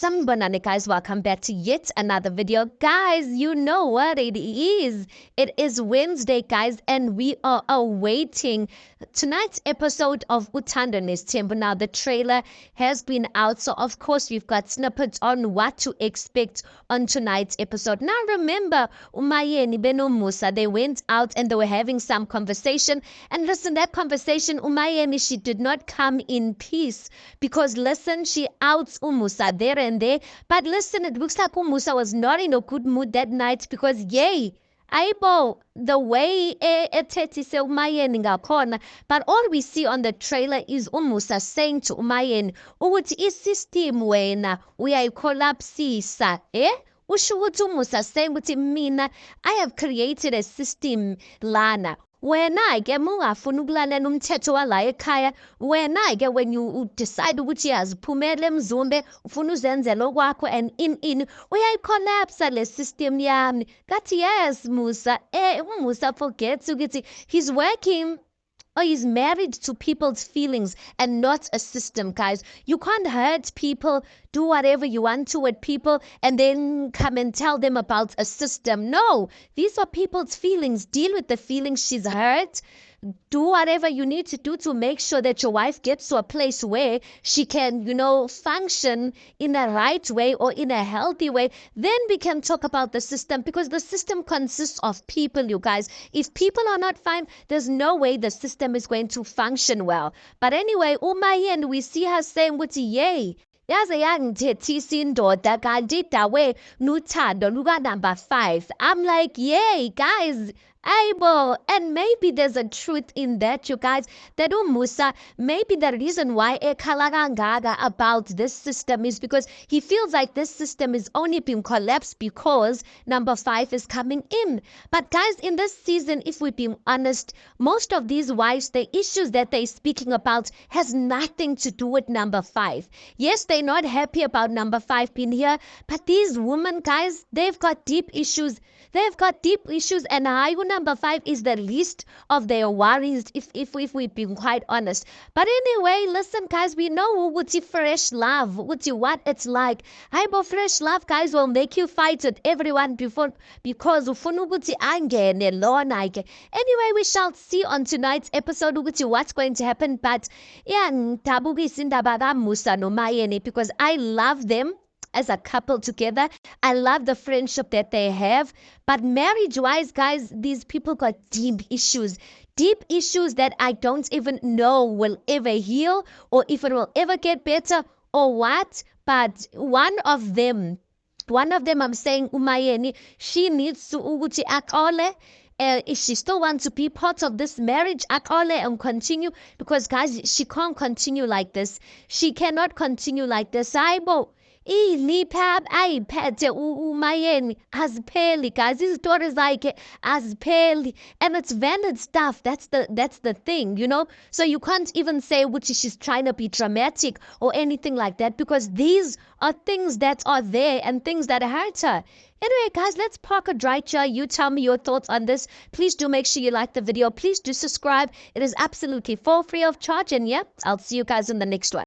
Sanibonani guys, welcome back to yet another video. Guys, you know what it is. It is Wednesday, guys, and we are awaiting tonight's episode of Uthando Nesithembu. Now, the trailer has been out, so of course we've got snippets on what to expect on tonight's episode. Now, remember, Umayeni benoMusa, they went out and they were having some conversation. And listen, that conversation, Umayeni, she did not come in peace because, listen, she outs uMusa there and there. But listen, it looks like uMusa was not in a good mood that night because, yay, Aibo, the way ethethise uMayeni ngakhona, but all we see on the trailer is uMusa saying to uMayeni ukuthi isystem wena uyayicollapsisa, usho ukuthi uMusa saying ukuthi mina I have created a system lana. Wena-ke mungafuni ukulalela umthetho wala ekhaya, wena-ke when you decide ukuthi yaziphumela emzumbe ufuna uzenzela okwakho and in uyayicollapse le system yami. Kathi yes Musa, uMusa forgets ukuthi he's working or he's married to people's feelings and not a system, guys. You can't hurt people, do whatever you want to with people, and then come and tell them about a system. No, these are people's feelings. Deal with the feelings. She's hurt. Do whatever you need to do to make sure that your wife gets to a place where she can, function in a right way or in a healthy way. Then we can talk about the system, because the system consists of people, you guys. If people are not fine, there's no way the system is going to function well. But anyway, Umayeni, we see her saying, yay. Yaze yangithethisa indoda kanti dawe nuthando luka number 5. I'm like, yay, guys. Aibo, and maybe there's a truth in that, you guys, that uMusa, maybe the reason why ekhala about this system is because he feels like this system is only being collapsed because number 5 is coming in. But guys, in this season, if we're being honest, most of these wives, the issues that they're speaking about has nothing to do with number 5. Yes, they're not happy about number 5 being here, but these women, guys, they've got deep issues. They've got deep issues, and number 5 is the least of their worries, if we've been quite honest. But anyway, listen, guys, we know what fresh love, what it's like. But fresh love, guys, will make you fight with everyone because ufuna ukuthi angene lona ke. Anyway, we shall see on tonight's episode what's going to happen. But yeah, ngidabukisa indaba kaMusa noMayeni because I love them as a couple together. I love the friendship that they have. But marriage-wise, guys, these people got deep issues. Deep issues that I don't even know will ever heal or if it will ever get better or what. But one of them, I'm saying, Umayeni, she needs to ukuthi akole. If she still wants to be part of this marriage, akole and continue, because guys, she can't continue like this. She cannot continue like this. Aibo. Lipab ayiphethe uMayeni azipheli, guys. These stories like azipheli, and it's valid stuff. That's the thing, So you can't even say which she's trying to be dramatic or anything like that, because these are things that are there and things that hurt her. Anyway, guys, let's park it right here. You tell me your thoughts on this. Please do make sure you like the video. Please do subscribe. It is absolutely for free of charge. And yeah, I'll see you guys in the next one.